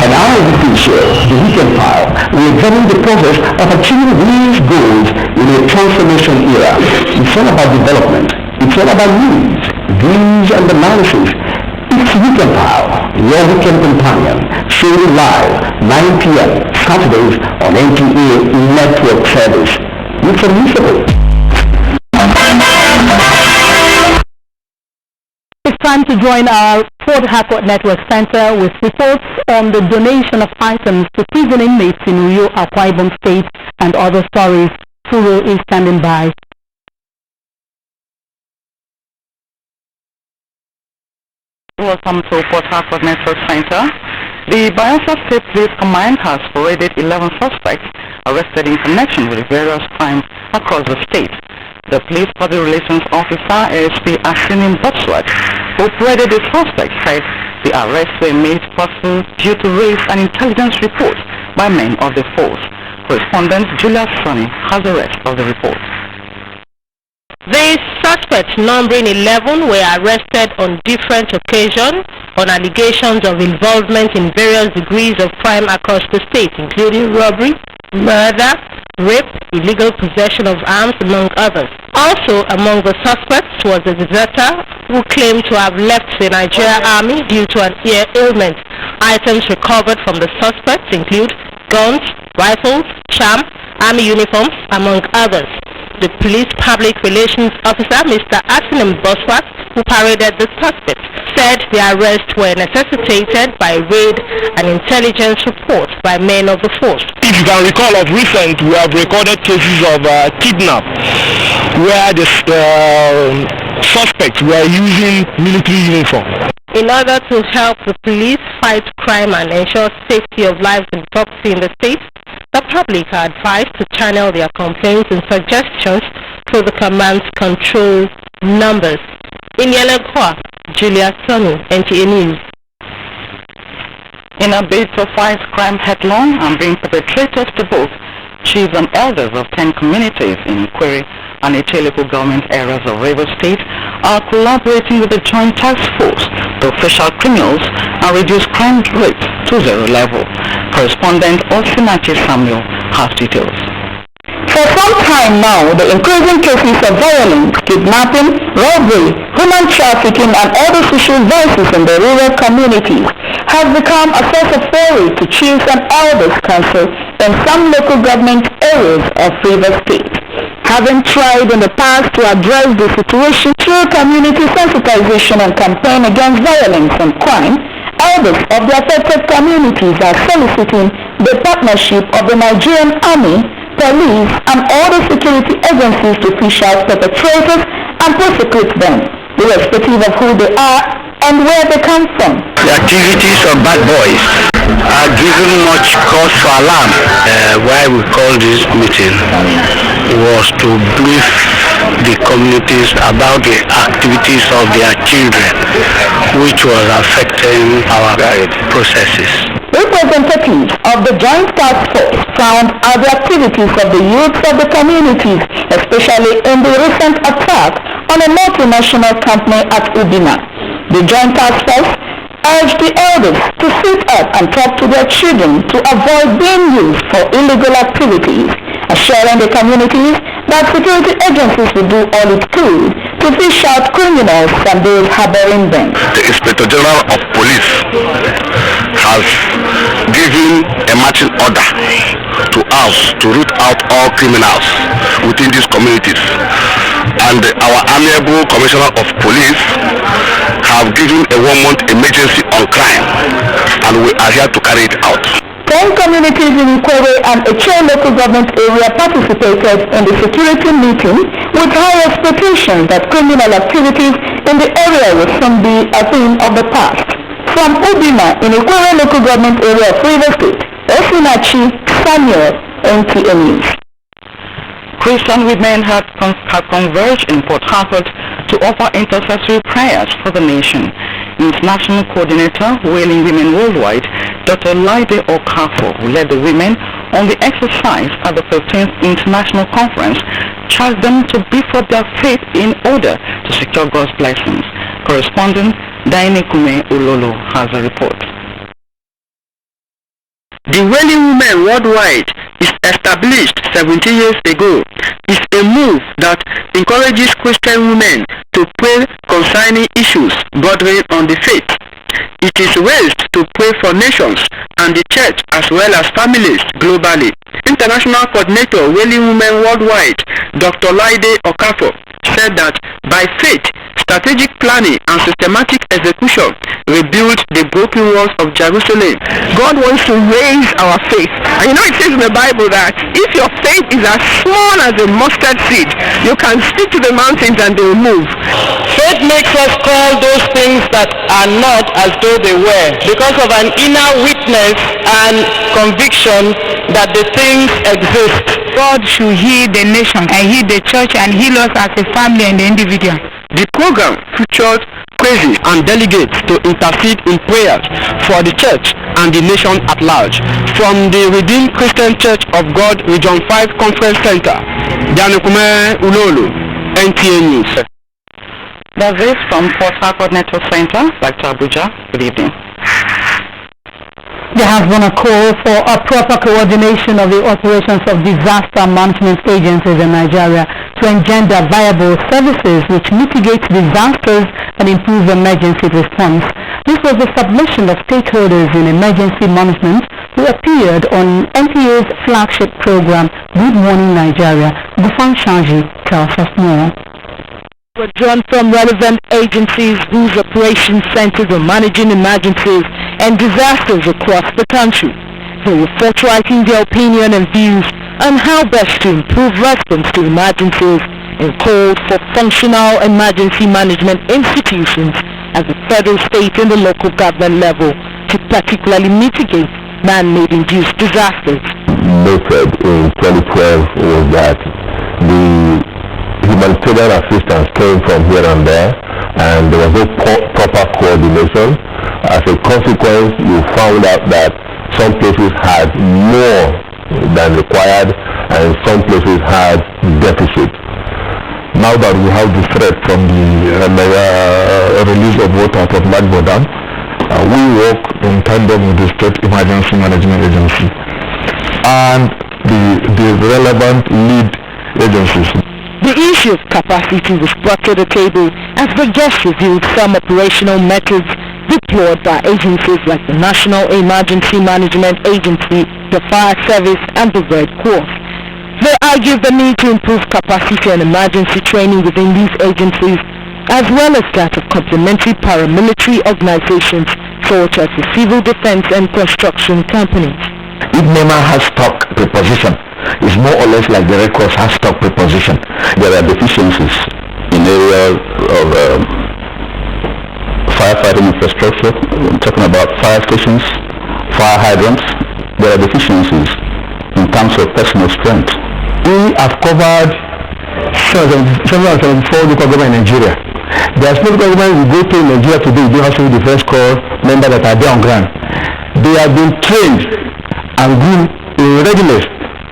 [SPEAKER 8] And our edition, the Weekend File, we examine the process of achieving these goals in a transformation era. It's all about development. It's all about news, views, and analysis. It's Weekend File, your weekend companion, showing live 9 p.m. Saturdays on NTA Network Service. It's unmissable.
[SPEAKER 1] It's time to join our Fort Harcourt Network Center with reports on the donation of items to prison inmates in Uyo, Akwa Ibom State, and other stories. Furo is standing by.
[SPEAKER 12] Welcome to Port Harcourt Network Center. The Bayelsa State Police Command has paraded 11 suspects arrested in connection with various crimes across the state. The Police Public Relations Officer, ASP Ashinin Botswat, who paraded the suspects, said the arrests were made possible due to raise and intelligence reports by men of the force. Correspondent Julia Sonny has the rest of the report.
[SPEAKER 13] The suspects, numbering 11, were arrested on different occasions on allegations of involvement in various degrees of crime across the state, including robbery, murder, rape, illegal possession of arms, among others. Also among the suspects was a deserter who claimed to have left the Nigerian army due to an ear ailment. Items recovered from the suspects include guns, rifles, charm, army uniforms, among others. The Police Public Relations Officer, Mr. Asinim Boswat, who paraded the suspects, said the arrests were necessitated by raid and intelligence reports by men of the force.
[SPEAKER 6] If you can recall, of recent, we have recorded cases of kidnap where the suspects were using military uniform.
[SPEAKER 13] In order to help the police fight crime and ensure safety of lives and property in the state, the public are advised to channel their complaints and suggestions to the command's control numbers. In Yelagua, Julia Sonny, NTA News.
[SPEAKER 12] In a bid to fight crime headlong and bring perpetrators to book, chiefs and elders of 10 communities in Kwere and Eche local government areas of Rivers State are collaborating with the Joint Task Force to fish out criminals and reduce crime rates to zero level. Correspondent Osinachi Samuel has details.
[SPEAKER 1] For some time now, the increasing cases of violence, kidnapping, robbery, human trafficking, and other social vices in the rural communities has become a source of worry to chiefs and elders council in some local government areas of Rivers State. Having tried in the past to address the situation through community sensitization and campaign against violence and crime, elders of the affected communities are soliciting the partnership of the Nigerian Army, police, and other security agencies to fish out perpetrators and prosecute them, irrespective of who they are and where they come from.
[SPEAKER 3] The activities of bad boys are giving much cause for alarm. Why we called this meeting was to brief the communities about the activities of their children, which was affecting our processes.
[SPEAKER 1] Representatives of the Joint Task Force found at the activities of the youths of the communities, especially in the recent attack on a multinational company at Ubina. The Joint Task Force urged the elders to sit up and talk to their children to avoid being used for illegal activities, assuring the communities that security agencies will do all it could to fish out criminals and those harboring them.
[SPEAKER 3] The Inspector General of Police has given a marching order to us to root out all criminals within these communities. And our amiable Commissioner of Police have given a 1-month emergency on crime, and we are here to carry it out.
[SPEAKER 1] 10 communities in Kwere and Eche local government area participated in the security meeting with high expectations that criminal activities in the area will soon be a thing of the past. From Ubima in the Kwere local government area of Rivers State, Osinachi Samuel, NTA News.
[SPEAKER 12] Christian women have converged in Port Harcourt to offer intercessory prayers for the nation. International Coordinator, Wailing Women Worldwide, Dr. Laide Okafo, who led the women on the exercise at the 15th International Conference charged them to beef up their faith in order to secure God's blessings. Correspondent Dainekume Ulolo has a report.
[SPEAKER 14] The Wailing Women Worldwide is established 70 years ago. It's a move that encourages Christian women to pray concerning issues bordering on the faith. It is raised to pray for nations and the church as well as families globally. International Coordinator Wailing Women Worldwide, Dr. Laide Okafor, said that by faith, strategic planning and systematic execution rebuild the broken walls of Jerusalem.
[SPEAKER 5] God wants to raise our faith. And you know it says in the Bible that if your faith is as small as a mustard seed, you can speak to the mountains and they will move.
[SPEAKER 15] Faith makes us call those things that are not as though they were, because of an inner witness and conviction that the things exist.
[SPEAKER 16] God should heal the nation and heal the church and heal us as a family and the individual.
[SPEAKER 14] The program featured praises and delegates to intercede in prayers for the church and the nation at large. From the Redeemed Christian Church of God Region 5 Conference Center, Dainekume Ulolo, NTA News.
[SPEAKER 12] That's it from Port Harcourt Network Center. Back to Abuja. Good evening.
[SPEAKER 1] There has been a call for a proper coordination of the operations of disaster management agencies in Nigeria to engender viable services which mitigate disasters and improve emergency response. This was the submission of stakeholders in emergency management who appeared on NTA's flagship program, Good Morning Nigeria. Gufan Shanji tells us more.
[SPEAKER 5] Were drawn from relevant agencies whose operation centers on managing emergencies and disasters across the country. They were forthrighting their opinion and views on how best to improve response to emergencies and called for functional emergency management institutions at the federal, state and the local government level to particularly mitigate man-made induced disasters.
[SPEAKER 3] Noted in 2012 was that the humanitarian assistance came from here and there, and there was no proper coordination. As a consequence, you found out that some places had more than required and some places had deficit. Now that we have the threat from the release of water from Magbo Dam, we work in tandem with the State Emergency Management Agency and the relevant lead agencies.
[SPEAKER 5] The issue of capacity was brought to the table as the guests reviewed some operational methods deployed by agencies like the National Emergency Management Agency, the Fire Service and the Red Cross. They argued the need to improve capacity and emergency training within these agencies, as well as that of complementary paramilitary organizations such as the civil defense and construction companies.
[SPEAKER 3] If NEMA has stock preposition, it's more or less like the Red Cross has stock preposition. There are deficiencies in areas of firefighting infrastructure. I'm talking about fire stations, fire hydrants. There are deficiencies in terms of personal strength.
[SPEAKER 8] We have covered 774 local government in Nigeria. There are no local government we go to in Nigeria today, we have the first corps members that are there on ground. They have been trained and good in readiness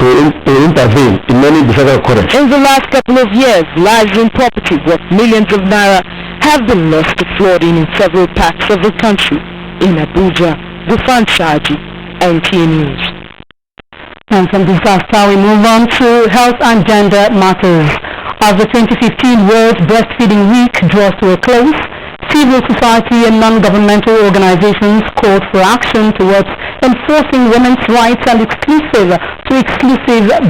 [SPEAKER 8] to intervene in many disaster occurrences.
[SPEAKER 5] In the last couple of years, lives and property worth millions of naira have been lost to flooding in several parts of the country. In Abuja, Gufan Shaji, NTA News.
[SPEAKER 1] And from disaster, we move on to health and gender matters. As the 2015 World Breastfeeding Week draws to a close, civil society and non-governmental organizations called for action towards enforcing women's rights and exclusive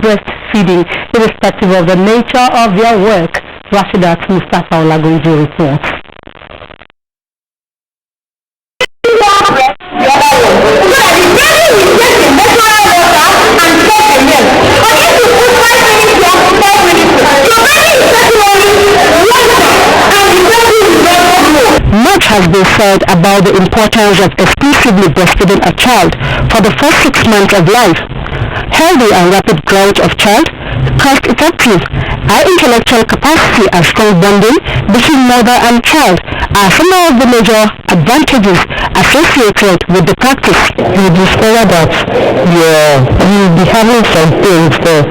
[SPEAKER 1] breastfeeding, irrespective of the nature of their work. Rashidat Mustafa Olagunji reports.
[SPEAKER 5] Much has been said about the importance of exclusively breastfeeding a child for the first 6 months of life. Healthy and rapid growth of child, cost-effective, high intellectual capacity and strong bonding between mother and child
[SPEAKER 1] are some of the major advantages associated with the practice.
[SPEAKER 4] You discover that you'll be having some things there,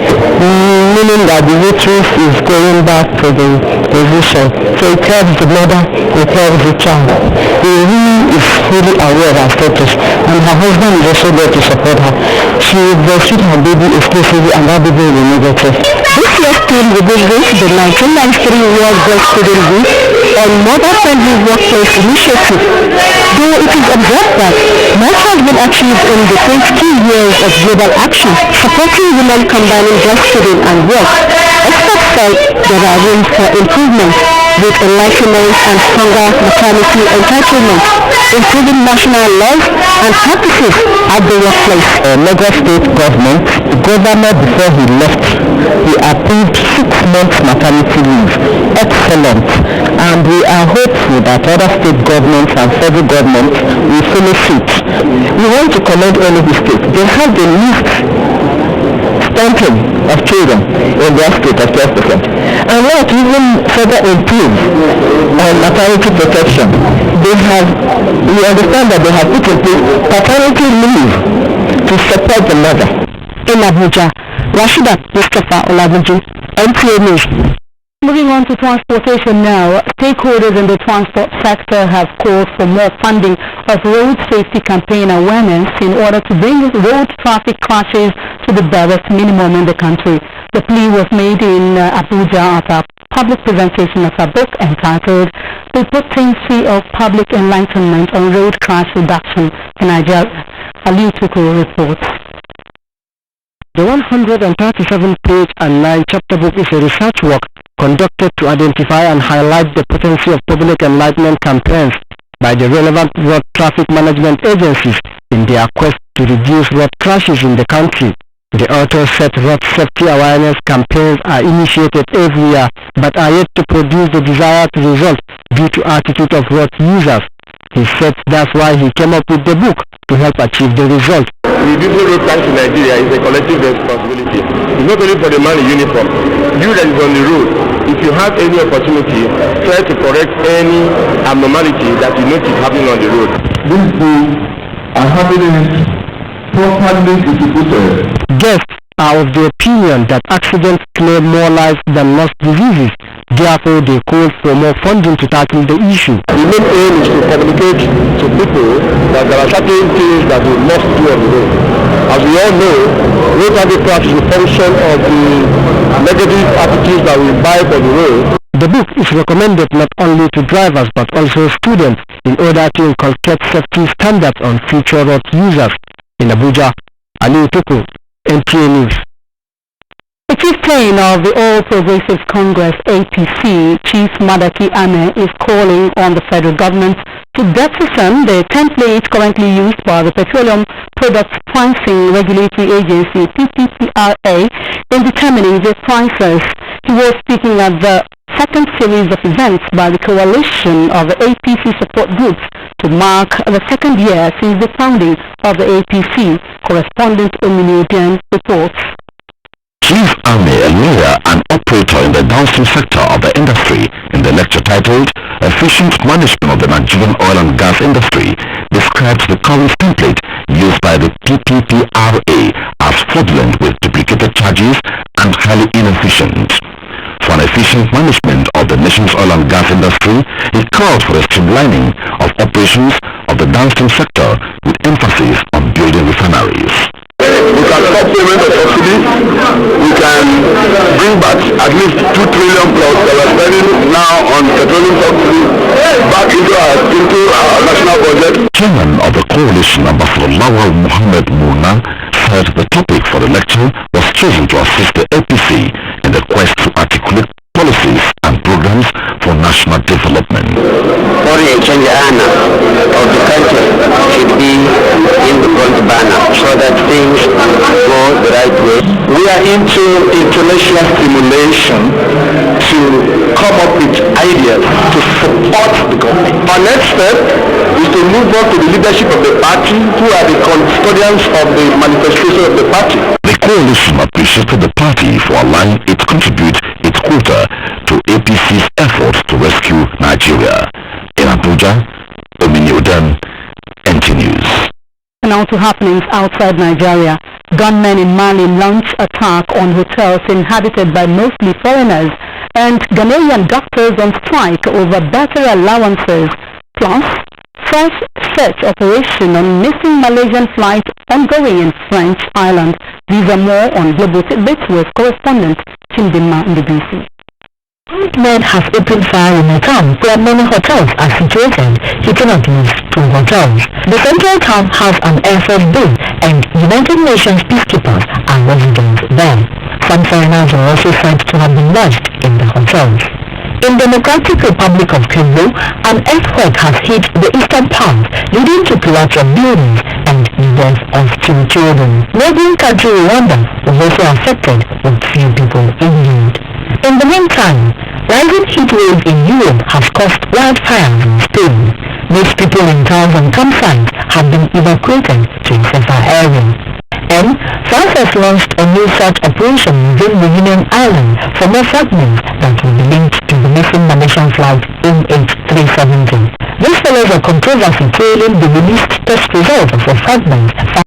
[SPEAKER 4] meaning that the waitress is going back to the position. So it helps the mother, it helps the child. The woman is fully aware of her status, and her husband is also there to support her. She will breastfeed her baby exclusively, and that baby will be negative.
[SPEAKER 1] This year still within this, the 1993 World Breastfeeding Week on Mother-Friendly Workplace Initiative. Though it is observed that much has been achieved in the 22 years of global action supporting women combining breastfeeding and work, experts say there are room for improvement with enlightenment and stronger maternity entitlement, improving national laws and practices at the workplace.
[SPEAKER 4] Lagos State government, the governor before he left, he approved 6 months maternity leave. Excellent. And we are hopeful that other state governments and federal governments will follow suit. We want to commend all of the states. They have the least stunting of children in their state of 12%. And want to even further improve on maternity protection. We understand that they have put in place paternity leave to support the mother.
[SPEAKER 1] In Abuja, Rashida Mustafa Olabuju, NTA News. Moving on to transportation now, stakeholders in the transport sector have called for more funding of road safety campaign awareness in order to bring road traffic crashes to the barest minimum in the country. The plea was made in Abuja at a public presentation of a book entitled The Potency of Public Enlightenment on Road Crash Reduction in Nigeria. Ali Tuku reports.
[SPEAKER 7] The 137-page and 9-chapter book is a research work conducted to identify and highlight the potency of public enlightenment campaigns by the relevant road traffic management agencies in their quest to reduce road crashes in the country. The author said road safety awareness campaigns are initiated every year but are yet to produce the desired result due to attitude of road users. He said that's why he came up with the book to help achieve the result.
[SPEAKER 3] Reducing road crime in Nigeria is a collective responsibility. It's not only for the man in uniform. You that is on the road, if you have any opportunity, try to correct any abnormality that you notice happening on the road.
[SPEAKER 8] This book and having it properly distributed.
[SPEAKER 7] Guests are of the opinion that accidents claim more lives than lost diseases. Therefore, they called for more funding to tackle the issue.
[SPEAKER 3] The main aim is to communicate to people that there are certain things that we must do on the road. As we all know, road traffic crash is a function of the negative attitudes that we imbibe on the road.
[SPEAKER 7] The book is recommended not only to drivers but also students in order to inculcate safety standards on future road users. In Abuja, Ali Tuku, NTA News.
[SPEAKER 1] The chief claim of the All Progressives Congress APC, Chief Madaki Ame, is calling on the federal government to jettison the template currently used by the Petroleum Products Pricing Regulatory Agency (PPPRA) in determining the prices. He was speaking at the second series of events by the coalition of the APC support groups to mark the second year since the founding of the APC. Correspondent Ominidian reports.
[SPEAKER 2] Chief Ame, a lawyer and operator in the downstream sector of the industry, in the lecture titled Efficient Management of the Nigerian Oil and Gas Industry, describes the current template used by the PPPRA as fraudulent with duplicated charges and highly inefficient. For an efficient management of the nation's oil and gas industry, it calls for a streamlining of operations of the downstream sector with emphasis on building refineries.
[SPEAKER 3] We can stop payment of subsidy. We can bring back at least $2 trillion plus that we're spending now on petroleum subsidy back into our national budget.
[SPEAKER 2] Chairman of the coalition, Ambassador Lawal Muhammad Muna, said the topic for the lecture was chosen to assist the APC in the quest to articulate policies and programs for national development.
[SPEAKER 17] Foreign exchange of the country should be in the front banner so that things go the right way.
[SPEAKER 3] We are into intellectual stimulation to come up with ideas to support the government. Our next step is to move on to the leadership of the party, who are the custodians of the manifestation of the party.
[SPEAKER 2] The coalition appreciated the party for allowing it to contribute its quota to APC's efforts to rescue Nigeria. In Abuja, Ominiodan, NT News.
[SPEAKER 1] Now to happenings outside Nigeria. Gunmen in Mali launched attack on hotels inhabited by mostly foreigners, and Ghanaian doctors on strike over better allowances. Plus, fresh search operation on missing Malaysian flight ongoing in French Island. These are more on Global Tidbits with correspondent Chindima Ndubisi.
[SPEAKER 18] Men have opened fire in a town where many hotels are situated. You cannot use two hotels. The central town has an Air Force base and United Nations peacekeepers are residents there. Some foreigners are also said to have been lodged in the hotels. In the Democratic Republic of Congo, an earthquake has hit the eastern part, leading to collapse of buildings and the death of 2 children. Neighboring country Rwanda was also affected with few people injured. In the meantime, rising heat waves in Europe have caused wildfires in Spain. Most people in towns and campsites have been evacuated to a safer area. And France has launched a new search operation within the Union Island for more fragments that will be linked to the missing Malaysian flight MH370. This follows a controversy trailing the released test result of the fragments